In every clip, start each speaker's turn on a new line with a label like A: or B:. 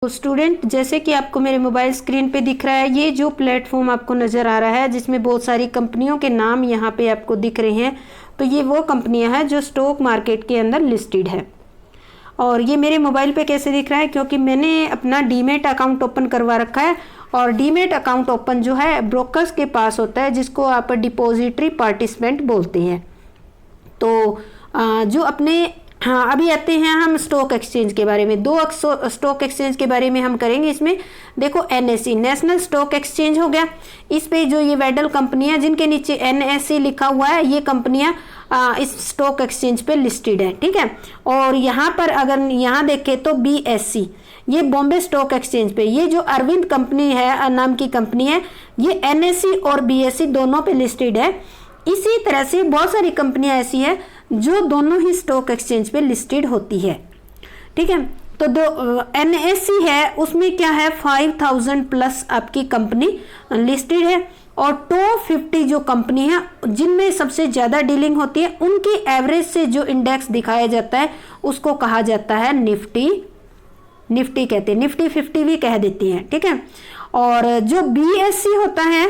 A: तो स्टूडेंट, जैसे कि आपको मेरे मोबाइल स्क्रीन पे दिख रहा है, ये जो प्लेटफॉर्म आपको नज़र आ रहा है जिसमें बहुत सारी कंपनियों के नाम यहाँ पे आपको दिख रहे हैं, तो ये वो कंपनियाँ हैं जो स्टॉक मार्केट के अंदर लिस्टेड है। और ये मेरे मोबाइल पे कैसे दिख रहा है, क्योंकि मैंने अपना डीमेट अकाउंट ओपन करवा रखा है। और डीमेट अकाउंट ओपन जो है ब्रोकर्स के पास होता है, जिसको आप डिपॉजिटरी पार्टिसिपेंट बोलते हैं। तो जो अपने अभी आते हैं हम स्टॉक एक्सचेंज के बारे में। दो स्टॉक एक्सचेंज के बारे में हम करेंगे इसमें। देखो, एनएसई नेशनल स्टॉक एक्सचेंज हो गया। इस पे जो ये वेडल कंपनियां जिनके नीचे एनएसई लिखा हुआ है, ये कंपनियां इस स्टॉक एक्सचेंज पे लिस्टेड है, ठीक है। और यहाँ पर अगर यहाँ देखें तो बीएससी, ये बॉम्बे स्टॉक एक्सचेंज पे, ये जो अरविंद कंपनी है नाम की कंपनी है, ये एनएसई और बीएससी दोनों पे लिस्टेड है। इसी तरह से बहुत सारी कंपनियां ऐसी है जो दोनों ही स्टॉक एक्सचेंज पे लिस्टेड होती है, ठीक है। तो दो एनएससी है, उसमें क्या है 5000 प्लस आपकी कंपनी लिस्टेड है। और टॉप 50 जो कंपनी है जिनमें सबसे ज़्यादा डीलिंग होती है, उनकी एवरेज से जो इंडेक्स दिखाया जाता है उसको कहा जाता है निफ्टी कहते हैं, निफ्टी 50 भी कह देती हैं, ठीक है। और जो बीएससी होता है,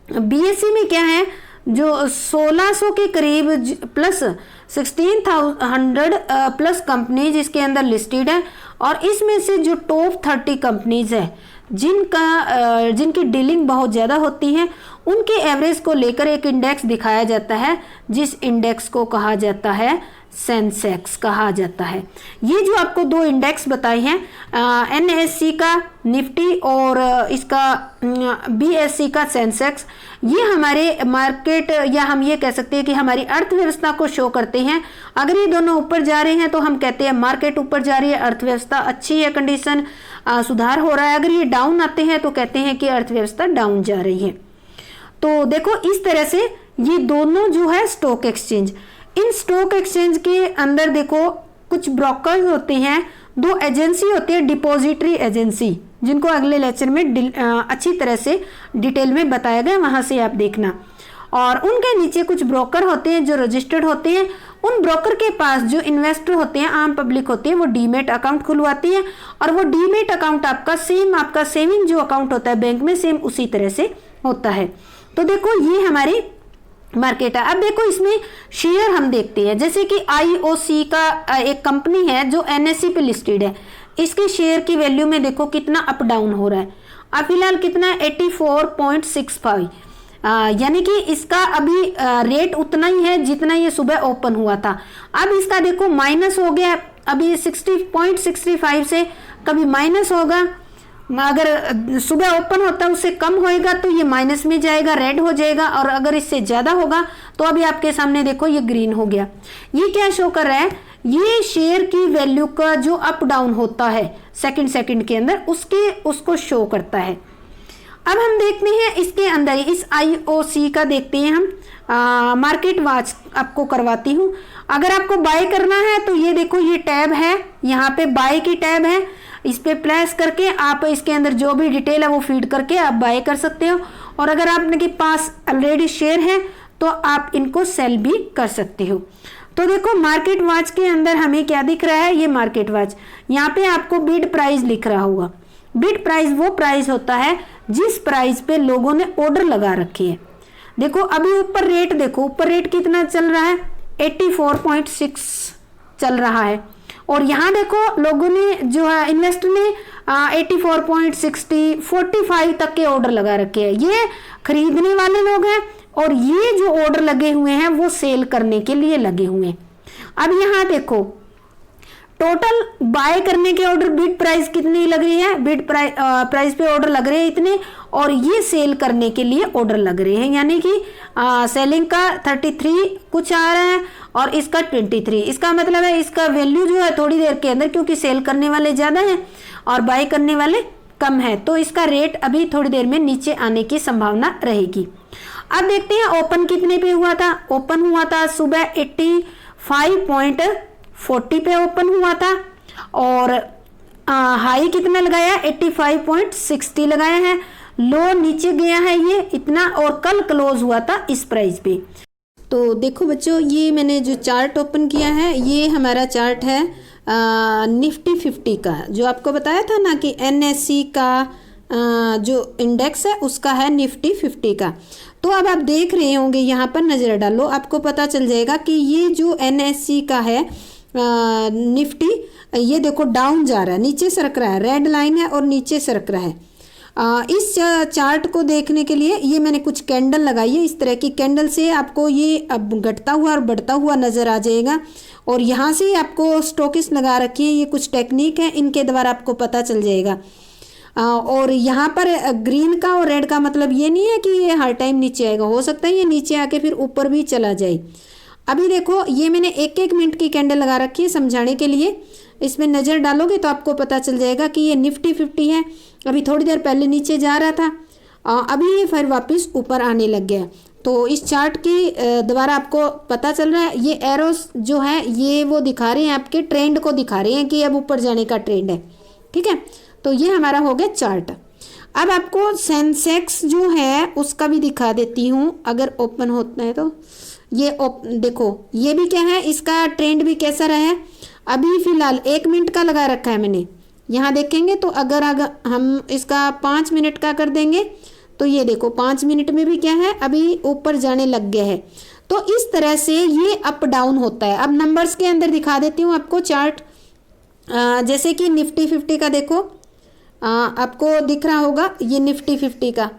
A: बीएससी में क्या है, जो 1600 के करीब प्लस 1600 प्लस कंपनीज इसके अंदर लिस्टेड है। और इसमें से जो टॉप 30 कंपनीज है जिनकी डीलिंग बहुत ज़्यादा होती है, उनके एवरेज को लेकर एक इंडेक्स दिखाया जाता है, जिस इंडेक्स को कहा जाता है सेंसेक्स कहा जाता है। ये जो आपको दो इंडेक्स बताए हैं, एनएससी का निफ्टी और इसका बीएससी का सेंसेक्स, ये हमारे मार्केट या हम ये कह सकते हैं कि हमारी अर्थव्यवस्था को शो करते हैं। अगर ये दोनों ऊपर जा रहे हैं तो हम कहते हैं मार्केट ऊपर जा रही है, अर्थव्यवस्था अच्छी है, कंडीशन सुधार हो रहा है। अगर ये डाउन आते हैं तो कहते हैं कि अर्थव्यवस्था डाउन जा रही है। तो देखो, इस तरह से ये दोनों जो है stock exchange, in stock exchange के अंदर देखो कुछ ब्रोकर्स होते हैं, दो एजेंसी होती है, डिपॉजिटरी एजेंसी, जिनको अगले लेक्चर में अच्छी तरह से डिटेल में बताया गया, वहां से आप देखना। और उनके नीचे कुछ ब्रोकर होते हैं जो रजिस्टर्ड होते हैं। उन ब्रोकर के पास जो इन्वेस्टर होते हैं, आम पब्लिक होती है, वो डीमेट अकाउंट खुलवाती है। और वो डीमेट अकाउंट आपका सेविंग जो अकाउंट होता है बैंक में, सेम उसी तरह से होता है। तो देखो, ये हमारी मार्केट है। अब देखो, इसमें शेयर हम देखते हैं, जैसे कि आईओसी का एक कंपनी है जो एनएससी पे लिस्टेड है। इसके शेयर की वैल्यू में देखो कितना अप डाउन हो रहा है। अब फिलहाल कितना 84.65, यानी कि इसका अभी रेट उतना ही है जितना ये सुबह ओपन हुआ था। अब इसका देखो माइनस हो गया, अभी 60.65 से कभी माइनस होगा, अगर सुबह ओपन होता है उससे कम होएगा तो ये माइनस में जाएगा, रेड हो जाएगा। और अगर इससे ज़्यादा होगा तो अभी आपके सामने देखो ये ग्रीन हो गया। ये क्या शो कर रहा है, ये शेयर की वैल्यू का जो अप डाउन होता है सेकंड के अंदर, उसको शो करता है। अब हम देखते हैं इसके अंदर, इस आईओसी का देखते हैं हम। मार्केट वॉच आपको करवाती हूँ। अगर आपको बाय करना है तो ये देखो, ये टैब है, यहाँ पे बाय की टैब है, इस पे प्रेस करके आप इसके अंदर जो भी डिटेल है वो फीड करके आप बाय कर सकते हो। और अगर आपके पास ऑलरेडी शेयर है तो आप इनको सेल भी कर सकते हो। तो देखो, मार्केट वॉच के अंदर हमें क्या दिख रहा है, ये मार्केट वॉच, यहाँ पे आपको बिड प्राइस लिख रहा होगा। बिड प्राइस वो प्राइस होता है जिस प्राइस पे लोगों ने ऑर्डर लगा रखी है। देखो, अभी ऊपर रेट देखो, ऊपर रेट कितना चल रहा है, 84.6 चल रहा है। और यहाँ देखो, लोगों ने जो है, इन्वेस्टर ने 84.60 45 तक के ऑर्डर लगा रखे हैं। ये खरीदने वाले लोग हैं, और ये जो ऑर्डर लगे हुए हैं वो सेल करने के लिए लगे हुए हैं। अब यहाँ देखो, टोटल बाय करने के ऑर्डर, बिड प्राइस कितनी लग रही है, बिड प्राइस पे ऑर्डर लग रहे हैं इतने, और ये सेल करने के लिए ऑर्डर लग रहे हैं, यानी कि सेलिंग का 33 कुछ आ रहा है और इसका 23। इसका मतलब है इसका वैल्यू जो है थोड़ी देर के अंदर, क्योंकि सेल करने वाले ज़्यादा हैं और बाय करने वाले कम है, तो इसका रेट अभी थोड़ी देर में नीचे आने की संभावना रहेगी। अब देखते हैं ओपन कितने पे हुआ था। ओपन हुआ था सुबह 85.40 पे ओपन हुआ था, और हाई कितना लगाया, 85.60 लगाया है। लो नीचे गया है ये इतना, और कल क्लोज हुआ था इस प्राइस पे। तो देखो बच्चों, ये मैंने जो चार्ट ओपन किया है, ये हमारा चार्ट है निफ्टी 50 का, जो आपको बताया था ना कि NSE का जो इंडेक्स है उसका है निफ्टी 50 का। तो अब आप देख रहे होंगे, यहाँ पर नज़र डालो, आपको पता चल जाएगा कि ये जो NSE का है निफ्टी, ये देखो डाउन जा रहा है, नीचे सरक रहा है, रेड लाइन है और नीचे सरक रहा है। इस चार्ट को देखने के लिए ये मैंने कुछ कैंडल लगाई है, इस तरह की कैंडल से आपको ये अब घटता हुआ और बढ़ता हुआ नज़र आ जाएगा। और यहाँ से आपको स्टॉकिस्ट लगा रखी है, ये कुछ टेक्निक है, इनके द्वारा आपको पता चल जाएगा। और यहाँ पर ग्रीन का और रेड का मतलब ये नहीं है कि ये हर टाइम नीचे आएगा, हो सकता है ये नीचे आके फिर ऊपर भी चला जाए। अभी देखो ये मैंने 1-1 मिनट की कैंडल लगा रखी है समझाने के लिए, इसमें नज़र डालोगे तो आपको पता चल जाएगा कि ये निफ्टी 50 है। अभी थोड़ी देर पहले नीचे जा रहा था, अभी ये फिर वापस ऊपर आने लग गया। तो इस चार्ट के द्वारा आपको पता चल रहा है, ये एरोस जो है ये वो दिखा रहे हैं, आपके ट्रेंड को दिखा रहे हैं कि अब ऊपर जाने का ट्रेंड है। ठीक है, तो ये हमारा हो गया चार्ट। अब आपको सेंसेक्स जो है उसका भी दिखा देती हूँ, अगर ओपन होता है तो ये देखो ये भी क्या है, इसका ट्रेंड भी कैसा रहा है। अभी फ़िलहाल 1 मिनट का लगा रखा है मैंने, यहाँ देखेंगे तो अगर हम इसका 5 मिनट का कर देंगे तो ये देखो 5 मिनट में भी क्या है, अभी ऊपर जाने लग गया है। तो इस तरह से ये अप डाउन होता है। अब नंबर्स के अंदर दिखा देती हूँ आपको चार्ट, जैसे कि निफ्टी 50 का देखो, आपको दिख रहा होगा ये निफ्टी 50 का,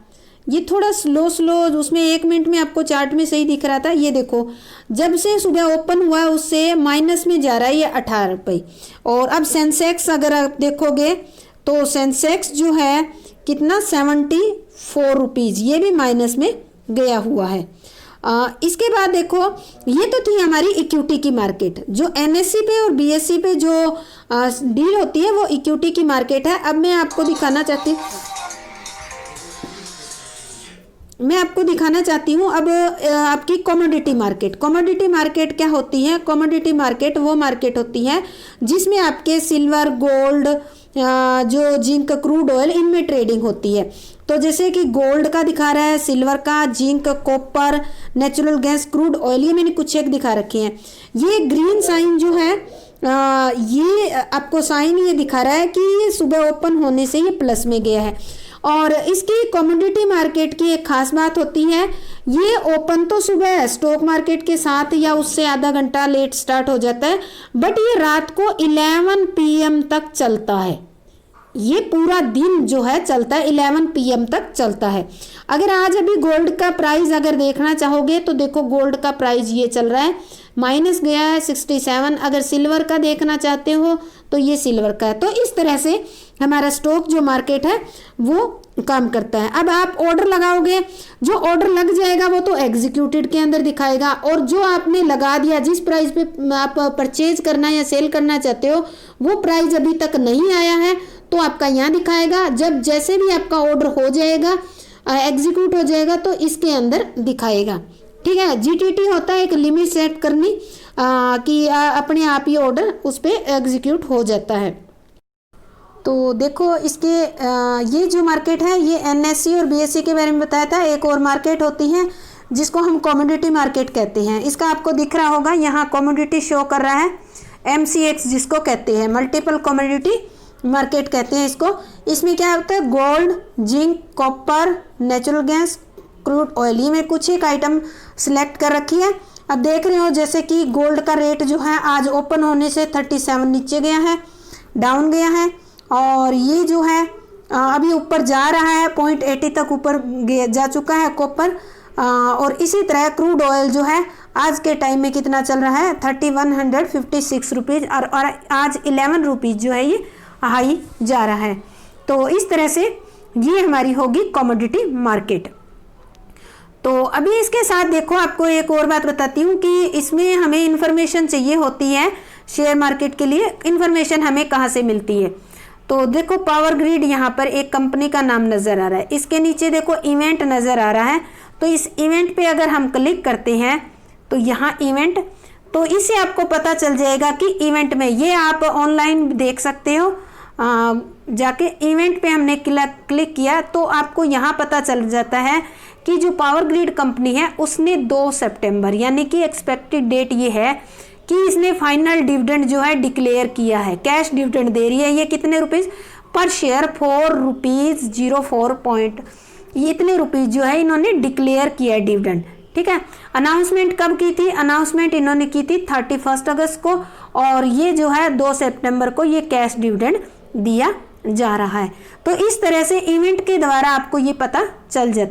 A: ये थोड़ा स्लो उसमें 1 मिनट में आपको चार्ट में सही दिख रहा था। ये देखो जब से सुबह ओपन हुआ उससे माइनस में जा रहा है ये 18 रुपये। और अब सेंसेक्स अगर आप देखोगे तो सेंसेक्स जो है कितना 74 रुपीज़, ये भी माइनस में गया हुआ है। इसके बाद देखो ये तो थी हमारी इक्विटी की मार्केट, जो NSE पे और BSE पे जो डील होती है वो इक्विटी की मार्केट है। अब मैं आपको दिखाना चाहती हूँ अब आपकी कमोडिटी मार्केट। कमोडिटी मार्केट क्या होती है? कमोडिटी मार्केट वो मार्केट होती है जिसमें आपके सिल्वर, गोल्ड, जो जिंक, क्रूड ऑयल, इनमें ट्रेडिंग होती है। तो जैसे कि गोल्ड का दिखा रहा है, सिल्वर का, zinc, copper, natural gas, crude oil, ये मैंने कुछ एक दिखा रखे हैं। ये ग्रीन साइन जो है ये आपको साइन ये दिखा रहा है कि ये सुबह ओपन होने से ये प्लस में गया है। और इसकी कमोडिटी मार्केट की एक खास बात होती है, ये ओपन तो सुबह स्टॉक मार्केट के साथ या उससे आधा घंटा लेट स्टार्ट हो जाता है, बट ये रात को 11 PM तक चलता है। ये पूरा दिन जो है चलता है, 11 PM तक चलता है। अगर आज अभी गोल्ड का प्राइस अगर देखना चाहोगे तो देखो गोल्ड का प्राइस ये चल रहा है, माइनस गया है 67। अगर सिल्वर का देखना चाहते हो तो ये सिल्वर का है। तो इस तरह से हमारा स्टॉक जो मार्केट है वो काम करता है। अब आप ऑर्डर लगाओगे, जो ऑर्डर लग जाएगा वो तो एग्जीक्यूटेड के अंदर दिखाएगा, और जो आपने लगा दिया जिस प्राइस पे आप परचेज करना या सेल करना चाहते हो वो प्राइस अभी तक नहीं आया है तो आपका यहाँ दिखाएगा। जब जैसे भी आपका ऑर्डर हो जाएगा, एग्जीक्यूट हो जाएगा, तो इसके अंदर दिखाएगा। ठीक है, GTT होता है एक लिमिट सेट करनी कि अपने आप ही ऑर्डर उस पर एग्जीक्यूट हो जाता है। तो देखो इसके ये जो मार्केट है ये NSE और BSE के बारे में बताया था। एक और मार्केट होती है जिसको हम कमोडिटी मार्केट कहते हैं। इसका आपको दिख रहा होगा यहाँ कमोडिटी शो कर रहा है, MCX जिसको कहते हैं, मल्टीपल कमोडिटी मार्केट कहते हैं इसको। इसमें क्या होता है, gold, zinc, copper, natural gas, crude oil, ये मैं कुछ एक आइटम सिलेक्ट कर रखी है। अब देख रहे हो जैसे कि गोल्ड का रेट जो है आज ओपन होने से 37 नीचे गया है, डाउन गया है, और ये जो है अभी ऊपर जा रहा है, 0.80 तक ऊपर जा चुका है कॉपर। और इसी तरह क्रूड ऑयल जो है आज के टाइम में कितना चल रहा है, 3156 रुपीज़, और आज 11 रुपीज़ जो है ये हाई जा रहा है। तो इस तरह से ये हमारी होगी कमोडिटी मार्केट। तो अभी इसके साथ देखो आपको एक और बात बताती हूँ कि इसमें हमें इन्फॉर्मेशन चाहिए होती है शेयर मार्केट के लिए। इन्फॉर्मेशन हमें कहाँ से मिलती है? तो देखो पावर ग्रिड, यहाँ पर एक कंपनी का नाम नज़र आ रहा है, इसके नीचे देखो इवेंट नज़र आ रहा है। तो इस इवेंट पे अगर हम क्लिक करते हैं तो यहाँ इवेंट, तो इससे आपको पता चल जाएगा कि इवेंट में ये आप ऑनलाइन देख सकते हो। जाके इवेंट पे हमने क्लिक किया तो आपको यहाँ पता चल जाता है कि जो पावर ग्रिड कंपनी है उसने 2 सितंबर यानी कि एक्सपेक्टेड डेट ये है कि इसने फाइनल डिविडेंड जो है डिक्लेयर किया है, कैश डिविडेंड दे रही है। ये कितने रुपीज़ पर शेयर, 4 रुपीज़ 04 पॉइंट, ये इतने रुपीज़ जो है इन्होंने डिक्लेयर किया है डिविडेंड। ठीक है, अनाउंसमेंट कब की थी? अनाउंसमेंट इन्होंने की थी 31 अगस्त को, और ये जो है 2 सितंबर को ये कैश डिविडेंड दिया जा रहा है। तो इस तरह से इवेंट के द्वारा आपको ये पता चल जाता है।